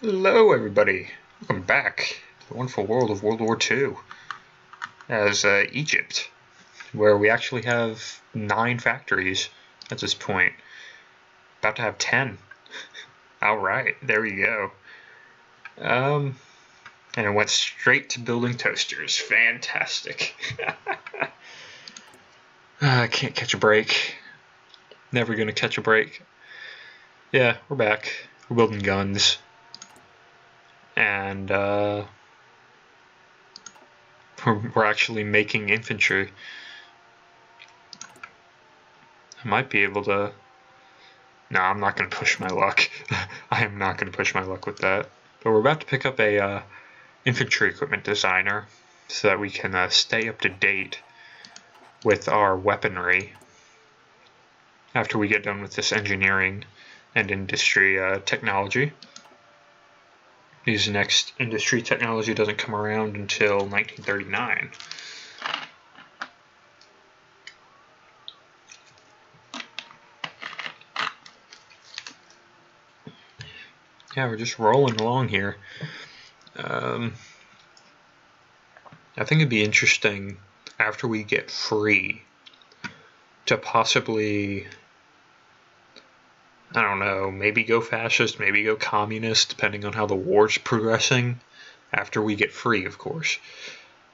Hello everybody, welcome back to the wonderful world of World War II as Egypt, where we actually have 9 factories at this point. About to have 10. Alright, there we go. And it went straight to building toasters. Fantastic. I can't catch a break. Never gonna catch a break. Yeah, we're back. We're building guns. And we're actually making infantry. I might be able to... No, I'm not going to push my luck. I am not going to push my luck with that. But we're about to pick up a infantry equipment designer so that we can stay up to date with our weaponry after we get done with this engineering and industry technology. Because next industry technology doesn't come around until 1939. Yeah, we're just rolling along here. I think it'd be interesting after we get free to possibly, I don't know, maybe go fascist, maybe go communist, depending on how the war's progressing. After we get free, of course.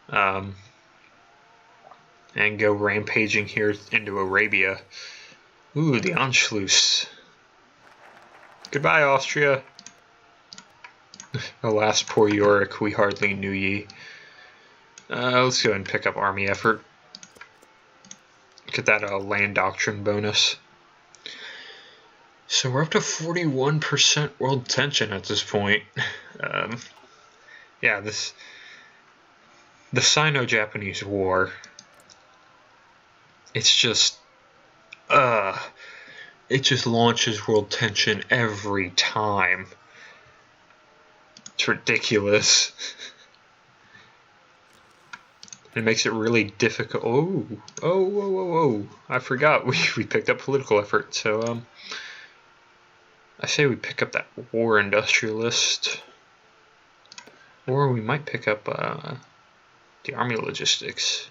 And go rampaging here into Arabia. Ooh, the Anschluss. Goodbye, Austria. Alas, poor Yorick, we hardly knew ye. Let's go ahead and pick up army effort. Get that land doctrine bonus. So we're up to 41% world tension at this point. Yeah, the Sino-Japanese War. It's just, it just launches world tension every time. It's ridiculous. It makes it really difficult. Oh! I forgot we picked up political effort. So I say we pick up that war industrialist, or we might pick up the army logistics.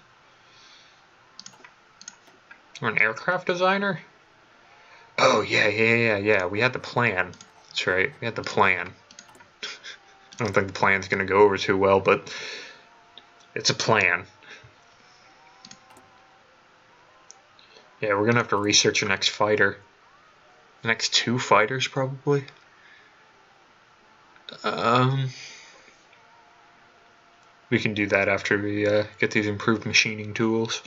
Or an aircraft designer. Oh yeah. We had the plan. That's right. We had the plan. I don't think the plan's going to go over too well, but it's a plan. Yeah, we're going to have to research the next fighter. The next 2 fighters, probably. We can do that after we get these improved machining tools.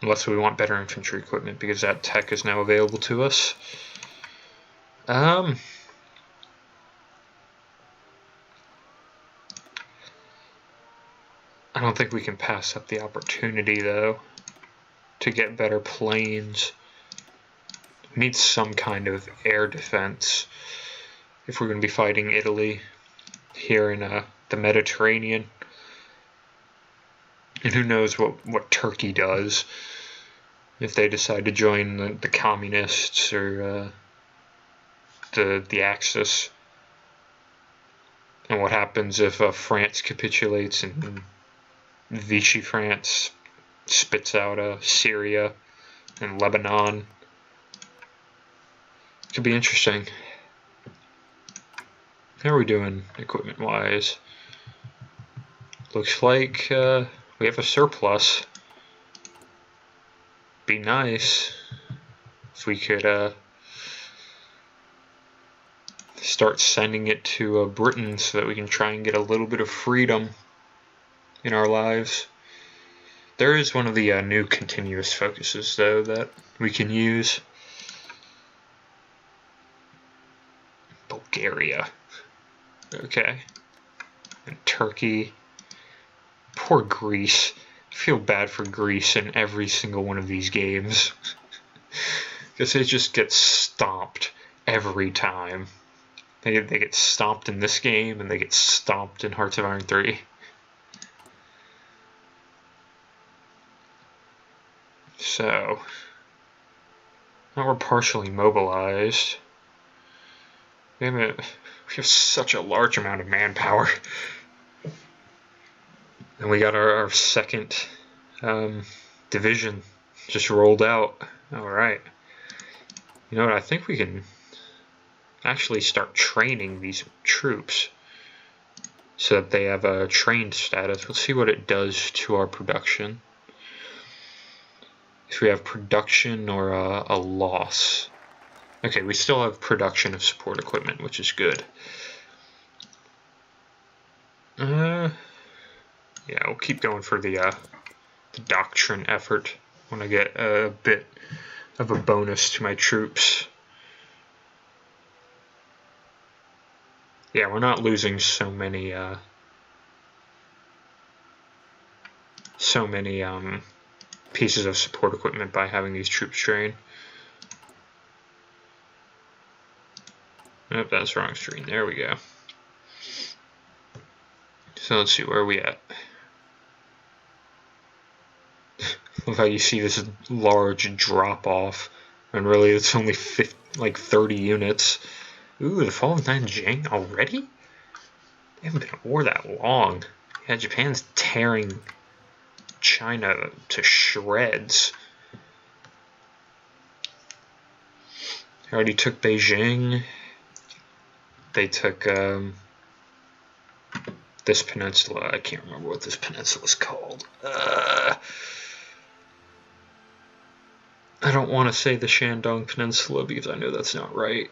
Unless we want better infantry equipment, because that tech is now available to us. I don't think we can pass up the opportunity, though, to get better planes. We need some kind of air defense if we're going to be fighting Italy here in the Mediterranean. And who knows what Turkey does if they decide to join the communists or the Axis. And what happens if France capitulates and Vichy France spits out Syria and Lebanon? Could be interesting. How are we doing equipment-wise? Looks like we have a surplus. Be nice if we could start sending it to Britain so that we can try and get a little bit of freedom in our lives. There is one of the new continuous focuses, though, that we can use. Bulgaria. Okay. And Turkey. Poor Greece. I feel bad for Greece in every single one of these games. Because they just get stomped every time. They get stomped in this game, and they get stomped in Hearts of Iron 3. So, now we're partially mobilized. We have such a large amount of manpower. And we got our second division just rolled out. Alright. You know what, I think we can actually start training these troops so that they have a trained status. Let's see what it does to our production. If we have production or a loss. Okay, we still have production of support equipment, which is good. Yeah, we'll keep going for the doctrine effort when I get a bit of a bonus to my troops. Yeah, we're not losing so many pieces of support equipment by having these troops trained. Nope, that's the wrong screen. There we go. So let's see, where are we at? Love how you see this large drop off, and really it's only 30 units. Ooh, the fall of Nanjing already? They haven't been at war that long. Yeah, Japan's tearing China to shreds. They already took Beijing. They took this peninsula. I can't remember what this peninsula is called. I don't want to say the Shandong Peninsula because I know that's not right.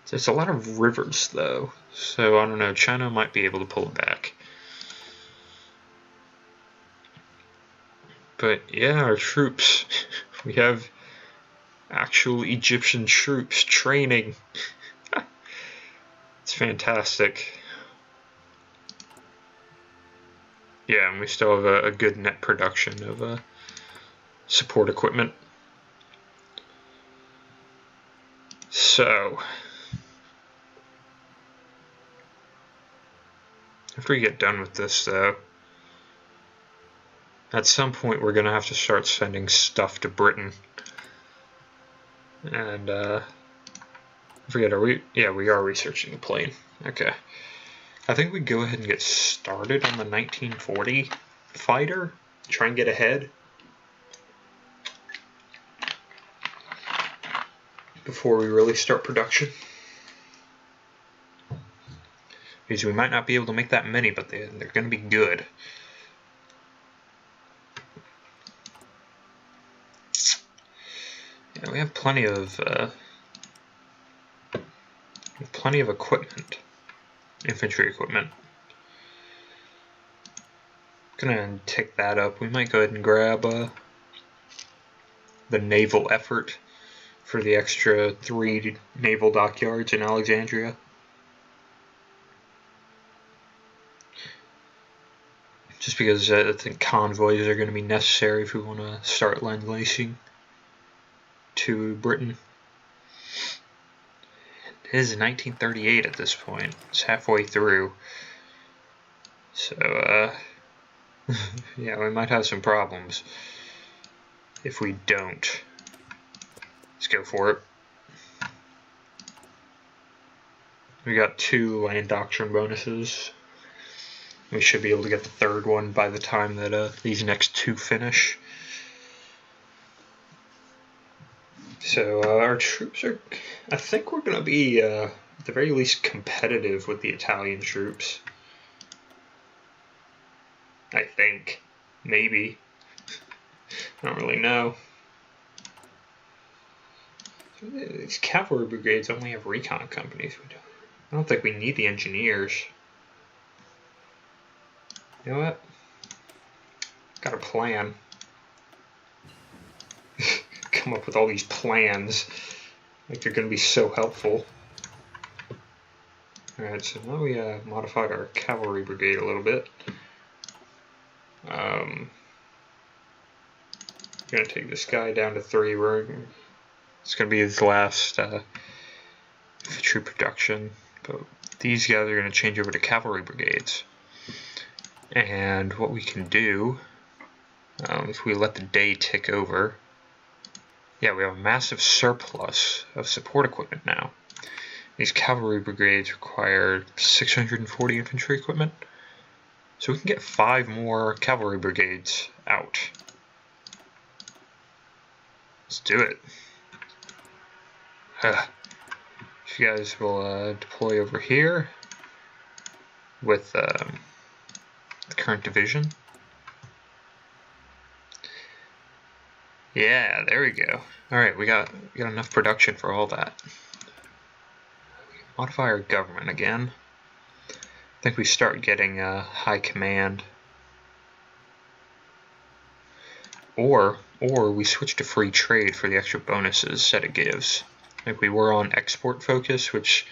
There's a lot of rivers though, so I don't know, China might be able to pull it back. But yeah, our troops, we have actual Egyptian troops training. It's fantastic. Yeah, and we still have a good net production of support equipment. So, after we get done with this though, at some point we're going to have to start sending stuff to Britain. And, I forget, are we? Yeah, we are researching the plane. Okay. I think we go ahead and get started on the 1940 fighter. Try and get ahead before we really start production. Because we might not be able to make that many, but they're going to be good. Yeah, we have plenty of equipment. Infantry equipment. Gonna take that up. We might go ahead and grab the naval effort for the extra 3 naval dockyards in Alexandria. Just because I think convoys are going to be necessary if we want to start lend-leasing to Britain. It is 1938 at this point. It's halfway through. So, yeah, we might have some problems if we don't. Let's go for it. We got 2 land doctrine bonuses. We should be able to get the 3rd one by the time that these next 2 finish. So our troops are, I think we're going to be at the very least competitive with the Italian troops. I think. Maybe. I don't really know. These cavalry brigades only have recon companies. I don't think we need the engineers. You know what? Got a plan. Come up with all these plans. Like they're going to be so helpful. Alright, so now we modified our cavalry brigade a little bit. I'm going to take this guy down to 3. It's going to be his last infantry production. But these guys are going to change over to cavalry brigades. And what we can do, if we let the day tick over, Yeah, we have a massive surplus of support equipment now. These cavalry brigades require 640 infantry equipment, so we can get 5 more cavalry brigades out. Let's do it. If you guys will deploy over here with the current division. Yeah, there we go. Alright, we got enough production for all that. Modify our government again. I think we start getting high command. Or we switch to free trade for the extra bonuses that it gives. Like we were on export focus, which,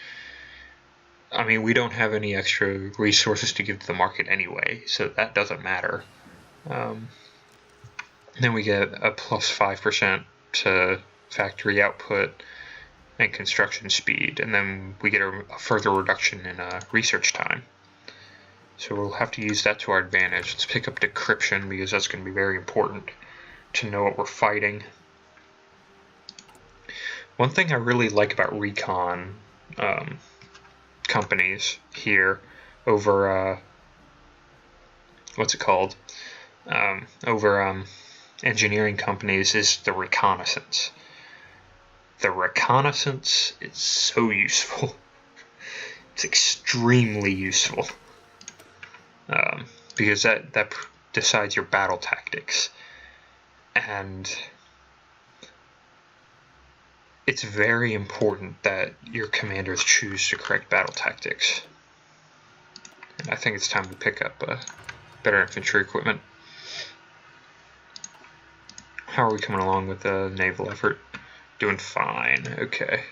I mean, we don't have any extra resources to give to the market anyway, so that doesn't matter. Then we get a plus 5% to factory output and construction speed, and then we get a further reduction in research time. So we'll have to use that to our advantage. Let's pick up decryption because that's going to be very important to know what we're fighting. One thing I really like about recon companies here over what's it called? Over engineering companies is the reconnaissance. The reconnaissance is so useful. It's extremely useful because that decides your battle tactics, and it's very important that your commanders choose the correct battle tactics. And I think it's time to pick up better infantry equipment. How are we coming along with the naval effort? Doing fine, okay.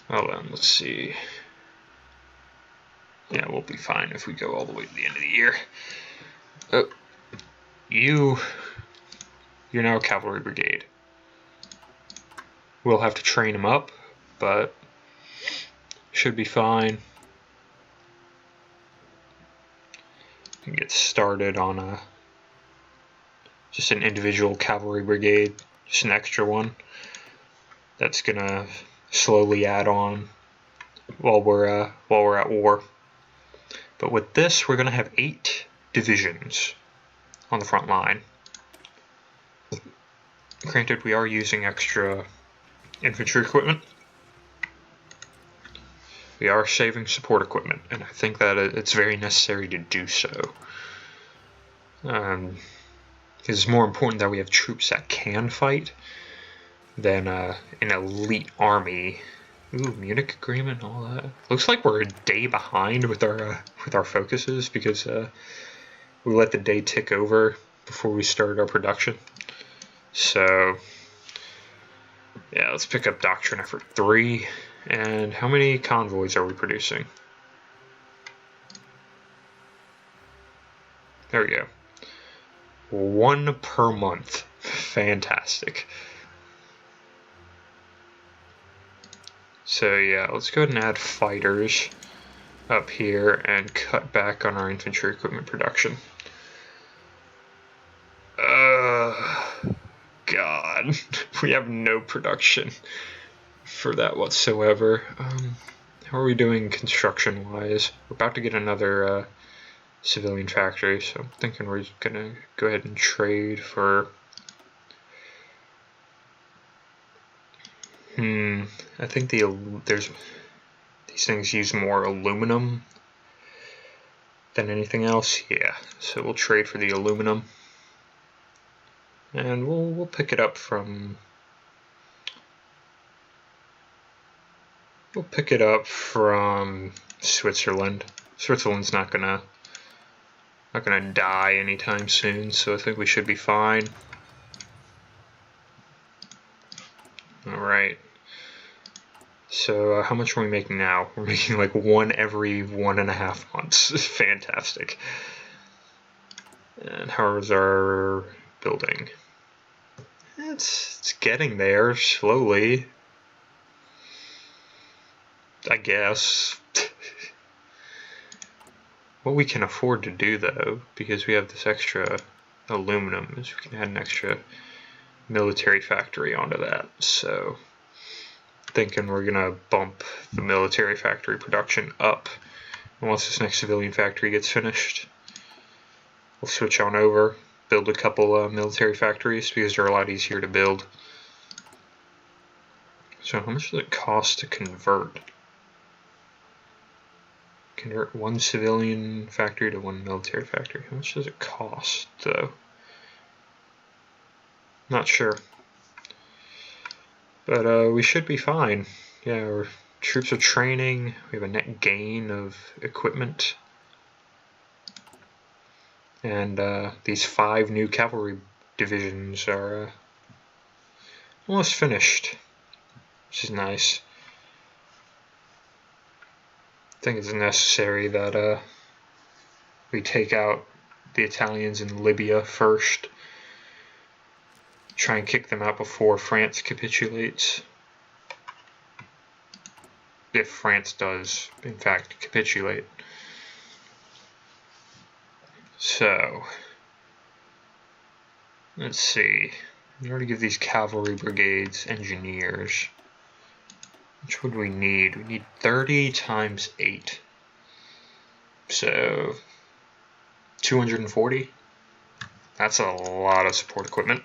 Well then, let's see. Yeah, we'll be fine if we go all the way to the end of the year. Oh, you're now a cavalry brigade. We'll have to train them up, but should be fine. You can get started on just an individual cavalry brigade, just an extra one. That's gonna slowly add on while we're at war. But with this, we're gonna have 8 divisions on the front line. Granted, we are using extra infantry equipment. We are saving support equipment, and I think that it's very necessary to do so. It's more important that we have troops that can fight than an elite army. Ooh, Munich Agreement and all that. Looks like we're a day behind with our focuses because we let the day tick over before we started our production. So yeah, let's pick up Doctrine Effort 3. And how many convoys are we producing? There we go. 1 per month. Fantastic. So yeah, let's go ahead and add fighters up here and cut back on our infantry equipment production. God, we have no production for that whatsoever. How are we doing construction-wise? We're about to get another civilian factory, so I'm thinking we're gonna go ahead and trade for. I think these things use more aluminum than anything else. Yeah, so we'll trade for the aluminum, and we'll pick it up from. We'll pick it up from Switzerland. Switzerland's not gonna die anytime soon, so I think we should be fine. Alright. So how much are we making now? We're making like 1 every 1.5 months. Fantastic. And how is our building? It's getting there slowly, I guess. What we can afford to do though, because we have this extra aluminum, is we can add an extra military factory onto that. So thinking we're gonna bump the military factory production up. And once this next civilian factory gets finished, we'll switch on over, build a couple military factories because they're a lot easier to build. So how much does it cost to convert? Convert one civilian factory to one military factory. How much does it cost, though? Not sure. But we should be fine. Yeah, our troops are training. We have a net gain of equipment. And these 5 new cavalry divisions are almost finished, which is nice. I think it's necessary that we take out the Italians in Libya first. Try and kick them out before France capitulates. If France does, in fact, capitulate. So, let's see. In order to give these cavalry brigades engineers, which would we need? We need 30 times 8. So, 240. That's a lot of support equipment.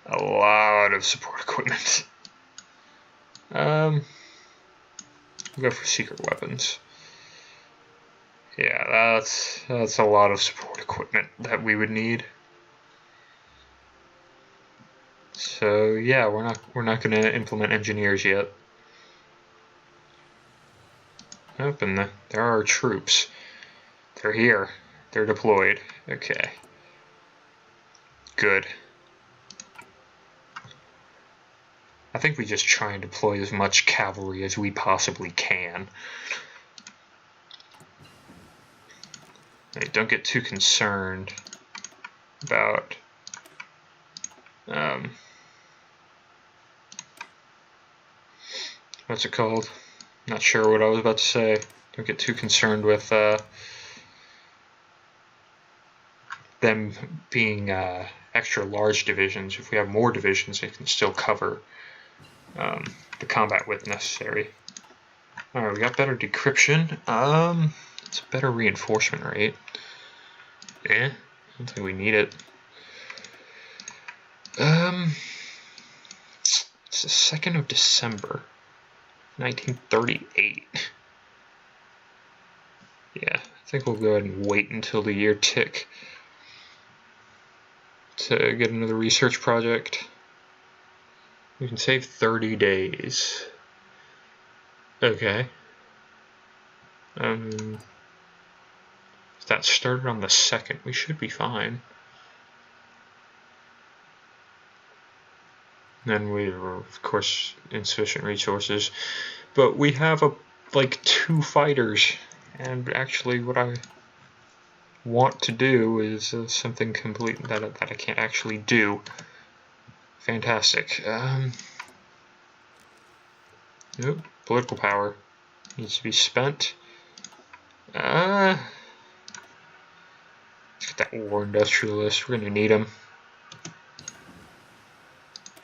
A lot of support equipment. We'll go for secret weapons. Yeah, that's a lot of support equipment that we would need. So yeah, we're not going to implement engineers yet. Oh, and there are troops. They're here. They're deployed. Okay. Good. I think we just try and deploy as much cavalry as we possibly can. Don't get too concerned about what's it called? Not sure what I was about to say. Don't get too concerned with them being extra large divisions. If we have more divisions, they can still cover the combat with necessary. Alright, we got better decryption. It's a better reinforcement rate. I don't think we need it. It's the 2nd of December, 1938. Yeah, I think we'll go ahead and wait until the year tick to get another research project. We can save 30 days. Okay. If that started on the 2nd, we should be fine. Then we were, of course, insufficient resources. But we have like 2 fighters. And actually what I want to do is something complete that I can't actually do. Fantastic. Nope. Political power needs to be spent. Let's get that war industrialist. We're going to need him.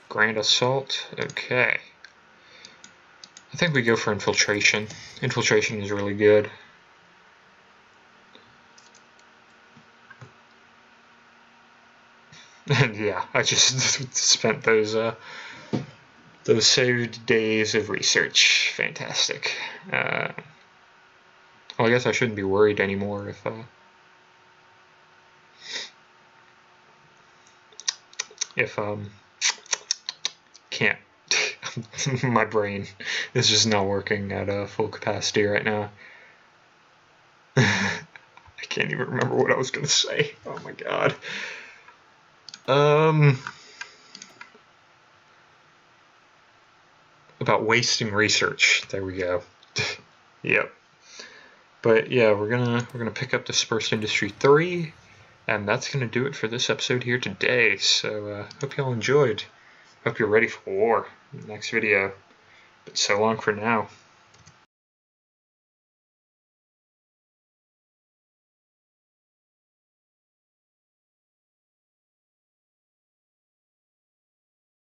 Grand assault. Okay. I think we go for infiltration. Infiltration is really good. And yeah, I just spent those saved days of research. Fantastic. Well, I guess I shouldn't be worried anymore if can't. My brain is just not working at full capacity right now. I can't even remember what I was gonna say. Oh my god. About wasting research. There we go. Yep. But yeah, we're gonna pick up Dispersed Industry 3, and that's gonna do it for this episode here today. So hope y'all enjoyed. Hope you're ready for war in the next video. But so long for now.